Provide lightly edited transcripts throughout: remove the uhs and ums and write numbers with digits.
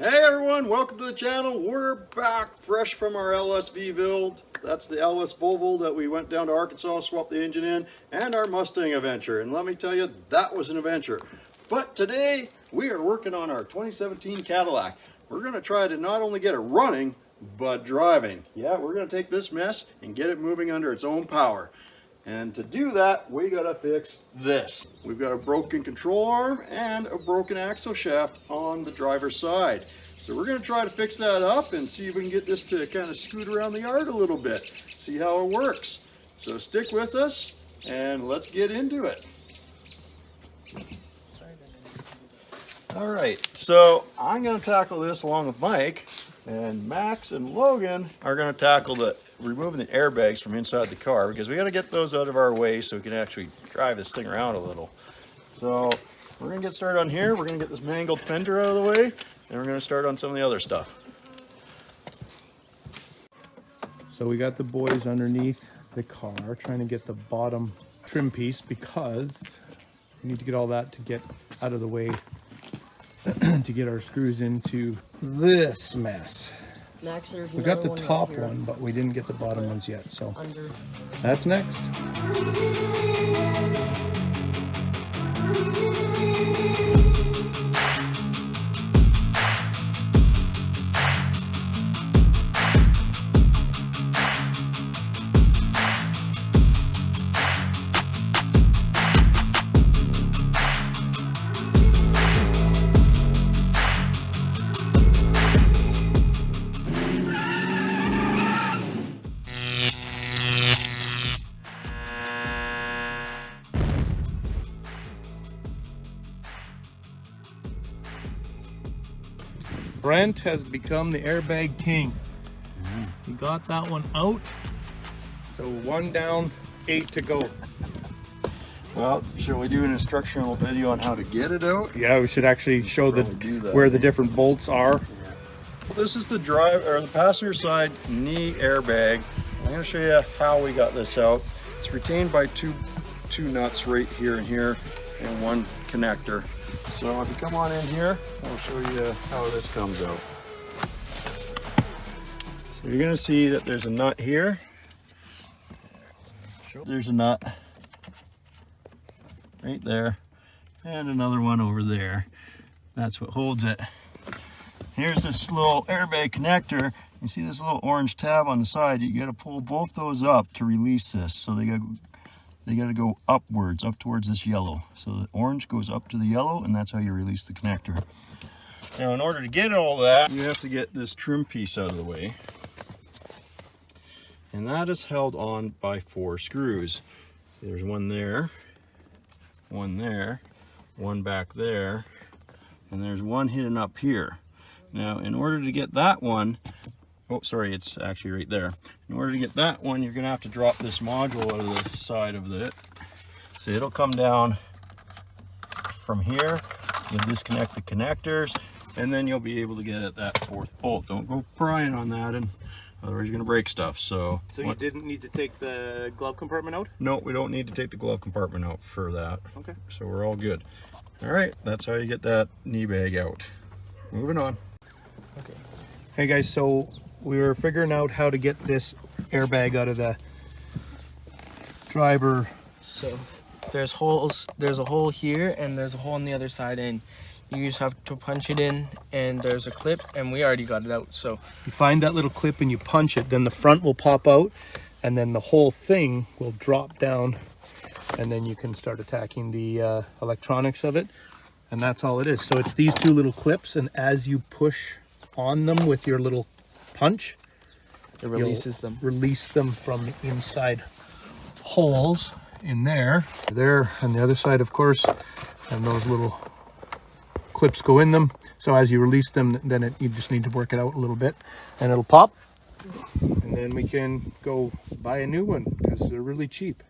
Hey everyone, welcome to the channel. We're back fresh from our LSV build. That's the LS Volvo that we went down to Arkansas, swapped the engine in, and our Mustang adventure. And let me tell you, that was an adventure. But today, we are working on our 2017 Cadillac. We're gonna try to not only get it running, but driving. Yeah, we're gonna take this mess and get it moving under its own power. And to do that, we gotta fix this. We've got a broken control arm and a broken axle shaft on the driver's side. So we're gonna try to fix that up and see if we can get this to kind of scoot around the yard a little bit. See how it works. So stick with us and let's get into it. All right, so I'm gonna tackle this along with Mike, and Max and Logan are gonna tackle removing the airbags from inside the car, because we got to get those out of our way so we can actually drive this thing around a little. So we're going to get started on here. We're going to get this mangled fender out of the way, and we're going to start on some of the other stuff. So we got the boys underneath the car trying to get the bottom trim piece, because we need to get all that to get out of the way to get our screws into this mess. Max, We got the top one, but we didn't get the bottom ones yet, so under. that's next. Brent has become the airbag king. He got that one out. So 1 down, 8 to go. Well, shall we do an instructional video on how to get it out? Yeah, we should actually show where the different bolts are. This is the the passenger side knee airbag. I'm going to show you how we got this out. It's retained by two nuts right here and here, and one connector. So if you come on in here, I'll show you how this comes out. So you're going to see that there's a nut here. There's a nut right there, and another one over there. That's what holds it. Here's this little airbag connector. You see this little orange tab on the side? You got to pull both those up to release this. So they got to go upwards, up towards this yellow. So the orange goes up to the yellow, and that's how you release the connector. Now, in order to get all that, you have to get this trim piece out of the way. And that is held on by 4 screws. There's one there, one back there, and there's one hidden up here. Now, in order to get that one, oh, sorry, it's actually right there. In order to get that one, you're gonna have to drop this module out of the side of it. So it'll come down from here. You'll disconnect the connectors, and then you'll be able to get at that 4th bolt. Don't go prying on that, and otherwise you're gonna break stuff. So you didn't need to take the glove compartment out? No, we don't need to take the glove compartment out for that. Okay. So we're all good. All right, that's how you get that knee bag out. Moving on. Okay. Hey guys, so we were figuring out how to get this airbag out of the driver. So there's holes. There's a hole here, and there's a hole on the other side, and you just have to punch it in. And there's a clip, and we already got it out. So you find that little clip and you punch it. Then the front will pop out, and then the whole thing will drop down, and then you can start attacking the electronics of it. And that's all it is. So it's these 2 little clips, and as you push on them with your little punch, it releases them. Release them from the inside holes in there. There on the other side, of course, and those little clips go in them. So as you release them, then you just need to work it out a little bit, and it'll pop, and then we can go buy a new one because they're really cheap.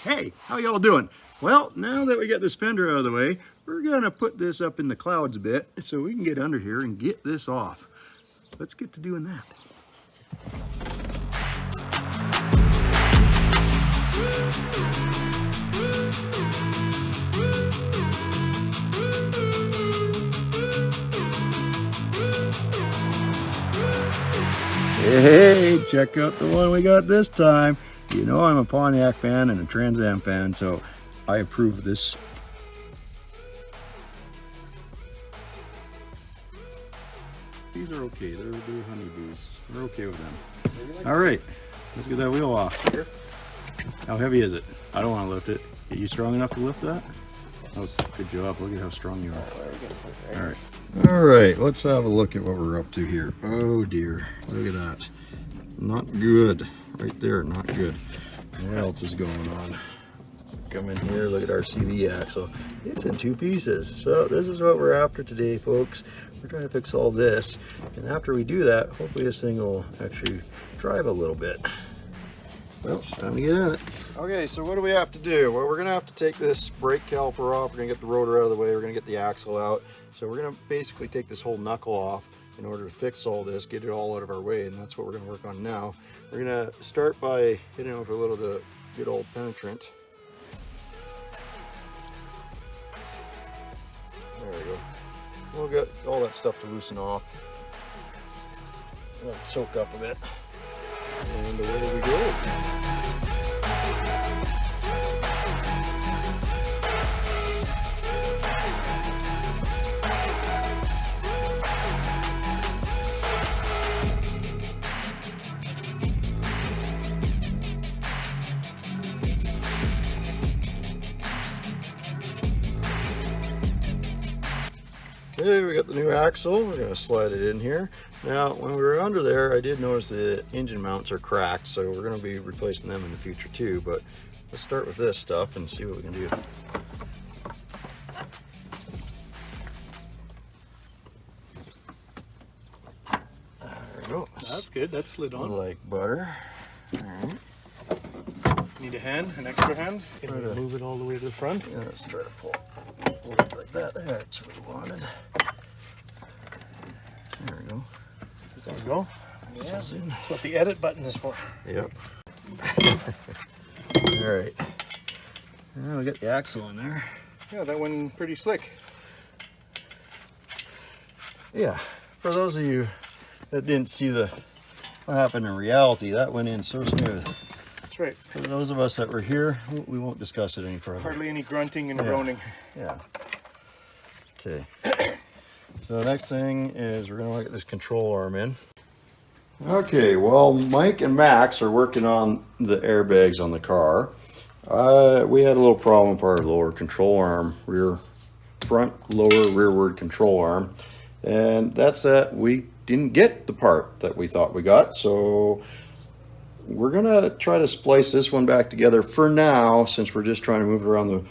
Hey, how y'all doing? Well, now that we got this fender out of the way, we're gonna put this up in the clouds a bit so we can get under here and get this off. Let's get to doing that. Hey, check out the one we got this time. You know I'm a Pontiac fan and a Trans Am fan, so I approve this. These are okay. They're honeybees. We're okay with them. All right, let's get that wheel off. How heavy is it? I don't want to lift it. Are you strong enough to lift that? Oh, good job. Look at how strong you are. All right. All right, let's have a look at what we're up to here. Oh dear, look at that. Not good. Right there, not good. What else is going on? Come in here, look at our CV axle. It's in two pieces. So this is what we're after today, folks. We're trying to fix all this. And after we do that, hopefully this thing will actually drive a little bit. Well, time to get in it. Okay, so what do we have to do? Well, we're gonna have to take this brake caliper off. We're gonna get the rotor out of the way. We're gonna get the axle out. So we're gonna basically take this whole knuckle off in order to fix all this, get it all out of our way, and that's what we're gonna work on now. We're gonna start by hitting it with a little of the good old penetrant. There we go. We'll get all that stuff to loosen off. Let it soak up a bit. And away we go. Okay, we got the new axle. We're going to slide it in here. Now, when we were under there, I did notice the engine mounts are cracked, so we're going to be replacing them in the future too. But let's start with this stuff and see what we can do. There we go. That's good. That slid on. Like butter. All right. Need a hand, an extra hand. Can we move it all the way to the front? Yeah, let's try to pull it like that. That's what we wanted. There we go. There we go. Yeah. That's what the edit button is for. Yep. All right. Now we got the axle in there. Yeah, that went pretty slick. Yeah. For those of you that didn't see what happened in reality, that went in so smooth. That's right. For those of us that were here, we won't discuss it any further. Hardly any grunting and groaning. Yeah. Okay. So the next thing is we're going to get this control arm in. Okay, well, Mike and Max are working on the airbags on the car. We had a little problem for our lower control arm, front lower rearward control arm, and that's that we didn't get the part that we thought we got, so we're gonna try to splice this one back together for now, since we're just trying to move it around the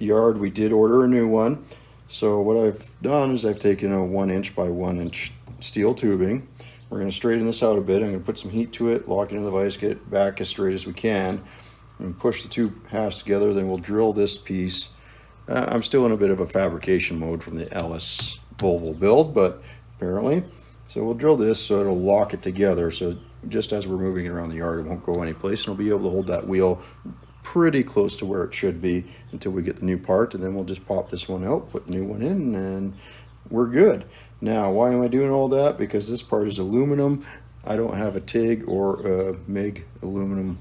yard. We did order a new one. So what I've done is I've taken a 1" by 1" steel tubing. We're going to straighten this out a bit. I'm going to put some heat to it, lock it into the vise, get it back as straight as we can, and push the two halves together. Then we'll drill this piece. I'm still in a bit of a fabrication mode from the LS Volvo build, but apparently. So we'll drill this so it'll lock it together. So just as we're moving it around the yard, it won't go anyplace, and we'll be able to hold that wheel pretty close to where it should be until we get the new part, and then we'll just pop this one out, put the new one in, and we're good. Now, why am I doing all that? Because this part is aluminum. I don't have a TIG or a MIG aluminum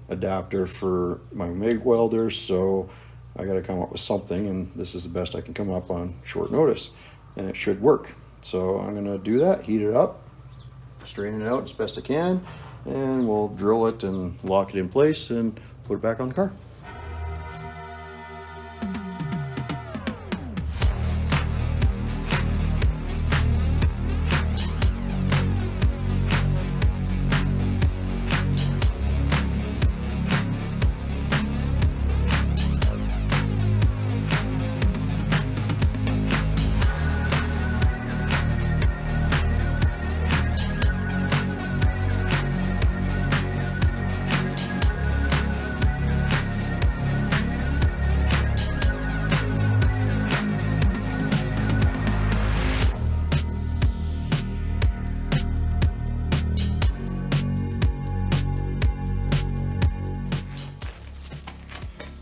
adapter for my MIG welder, so I got to come up with something, and this is the best I can come up on short notice, and it should work. So I'm going to do that, heat it up, straighten it out as best I can, and we'll drill it and lock it in place and put it back on the car.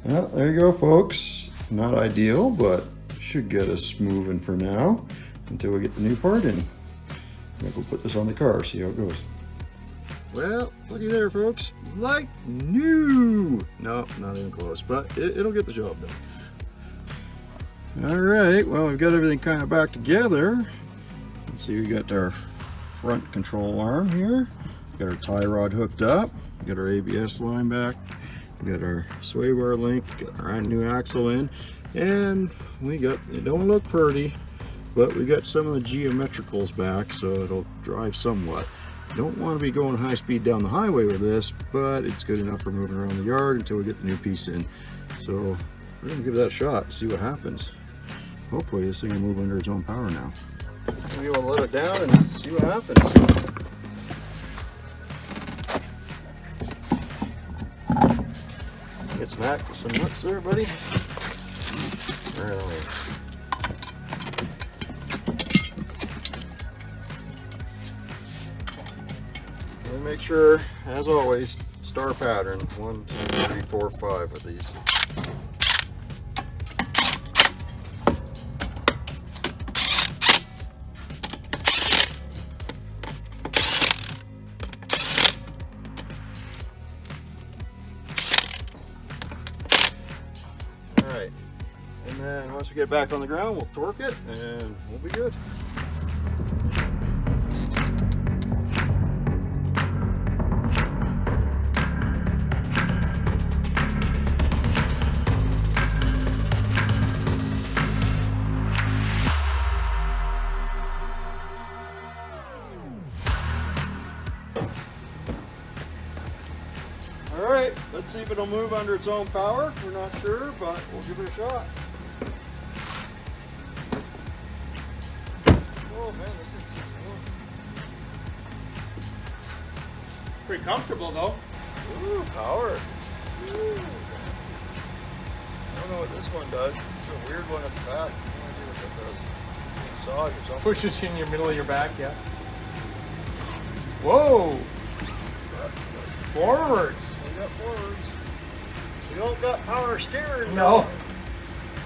Well, there you go, folks. Not ideal, but should get us moving for now until we get the new part in. Maybe we'll put this on the car, see how it goes. Well, looky there, folks. Like new. No, not even close, but it'll get the job done. All right, well, we've got everything kind of back together. Let's see, we got our front control arm here. Got our tie rod hooked up. We got our ABS line back. We got our sway bar link. Got our new axle in. And we got, it don't look pretty, but we got some of the geometricals back, so it'll drive somewhat. Don't want to be going high speed down the highway with this, but it's good enough for moving around the yard until we get the new piece in. So we're gonna give that a shot, see what happens. Hopefully this thing will move under its own power now. Maybe we'll let it down and see what happens. Get smacked with some nuts there, buddy. Really. And make sure, as always, star pattern. 1, 2, 3, 4, 5 of these. Alright, and then once we get it back on the ground, we'll torque it and we'll be good. Alright, let's see if it'll move under its own power. We're not sure, but we'll give it a shot. Oh man, this thing's 61. Pretty comfortable though. Ooh, power. Ooh. I don't know what this one does. It's a weird one at the back. No idea what that does. Massage or something. Pushes you in your middle of your back, yeah. Whoa! Forwards. We got forwards. We don't got power steering. No.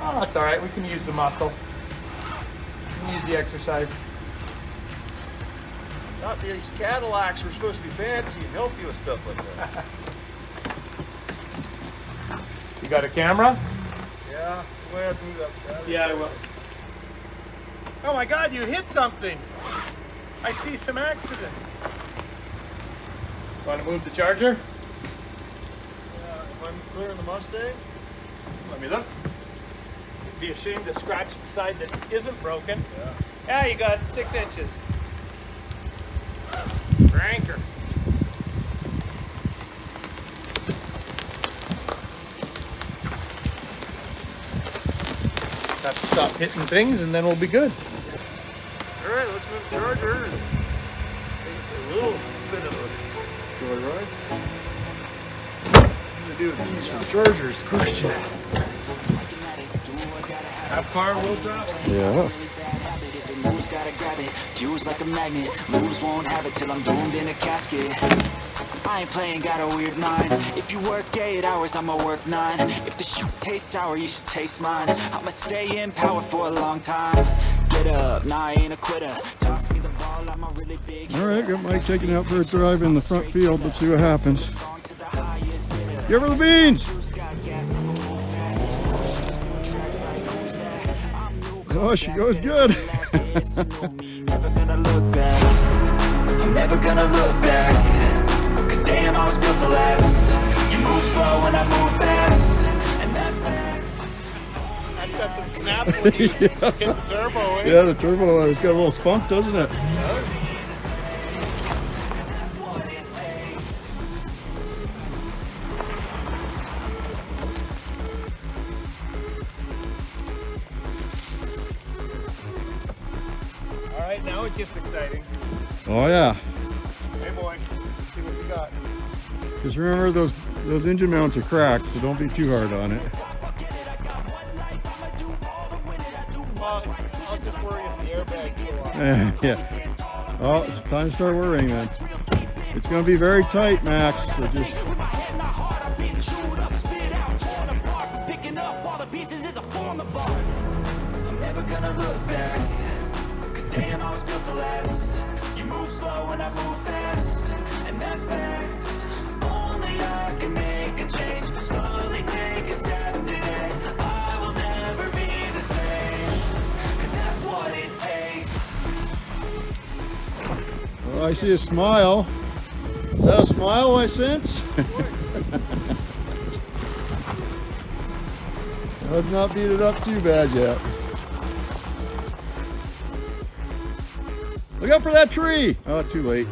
Oh, that's all right. We can use the muscle. We can use the exercise. Not these Cadillacs were supposed to be fancy and help you with stuff like that. You got a camera? Yeah, we have to move that battery. Yeah, I will. Oh my God, you hit something. I see some accident. Want to move the charger? Yeah, if I'm clearing the Mustang. Let me look. It'd be a shame to scratch the side that isn't broken. Yeah. Yeah, you got 6 inches. Cranker. Have to stop hitting things and then we'll be good. All right, let's move the charger and take a little bit of a joyride. What do we do with these for the charger is the question. Have car will drop. Yeah. Moves, gotta grab it, fuse like a magnet. Lose, won't have it till I'm doomed in a casket. I ain't playing, got a weird mind. If you work 8 hours, I'ma work 9. If the shoot tastes sour, you should taste mine. I'ma stay in power for a long time. Get up, nah, I ain't a quitter. Toss me the ball, I'm a really big. All right, got Mike taking out for a drive in the front field. Let's see what happens. Give her the beans. Oh, she goes good. Never gonna look back. I'm never gonna look back. Cause damn, I was built to last. You move slow and I move fast. And that's fact. I've got some snap when you hit the turbo, eh? Yeah, the turbo, it's got a little spunk, doesn't it? All right, now it gets exciting. Oh yeah. Hey boy, let's see what we got. Just remember those engine mounts are cracked, so don't be too hard on it. Well, I'll just worry if the airbag go off. Yeah. Well, it's time to start worrying then. It's going to be very tight, Max. So just. I'm never gonna look back. Cause damn, I was built to last. You move slow and I move fast. And that's fast facts. Only I can make a change. Slowly take a step today. I will never be the same, 'cause that's what it takes. Oh, I see a smile. Is that a smile I sense? Let's not beat it up too bad yet. Look out for that tree! Oh, too late.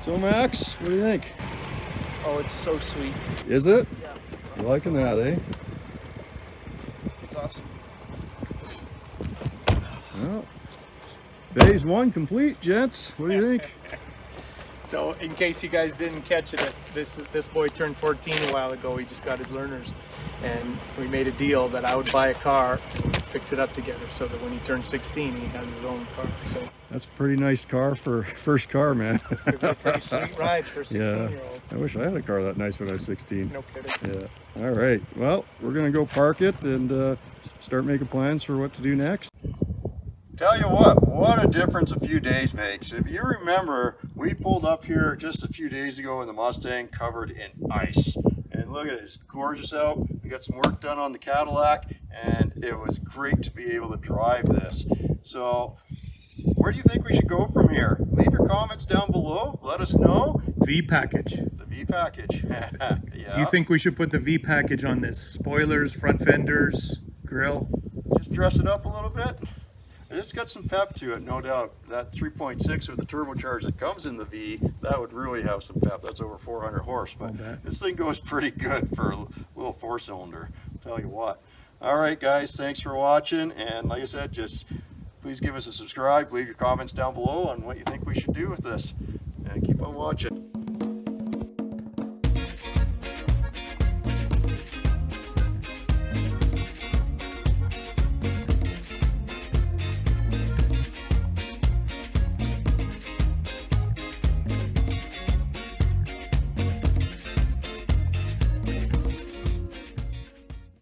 So Max, what do you think? Oh, it's so sweet. Is it? Yeah. You liking that, eh? It's awesome. Well, phase one complete, gents. What do you think? So in case you guys didn't catch it, this boy turned 14 a while ago. He just got his learners, and we made a deal that I would buy a car and we'd fix it up together so that when he turned 16 he has his own car. So That's a pretty nice car for first car, man. it's gonna be a pretty sweet ride for a 16-year-old. I wish I had a car that nice when I was 16. No kidding. Yeah. All right. Well, we're gonna go park it and start making plans for what to do next. Tell you what a difference a few days makes. If you remember, we pulled up here just a few days ago in the Mustang covered in ice. And look at it, it's gorgeous out. We got some work done on the Cadillac, and it was great to be able to drive this. So, where do you think we should go from here? Leave your comments down below. Let us know. V package. The V package. Yeah. Do you think we should put the V package on this? Spoilers, front fenders, grill? Just dress it up a little bit? It's got some pep to it, no doubt. That 3.6 with the turbocharge that comes in the V, that would really have some pep. That's over 400 horse, but this thing goes pretty good for a little four-cylinder, I'll tell you what. All right, guys, thanks for watching, and like I said, just please give us a subscribe, leave your comments down below on what you think we should do with this, and keep on watching.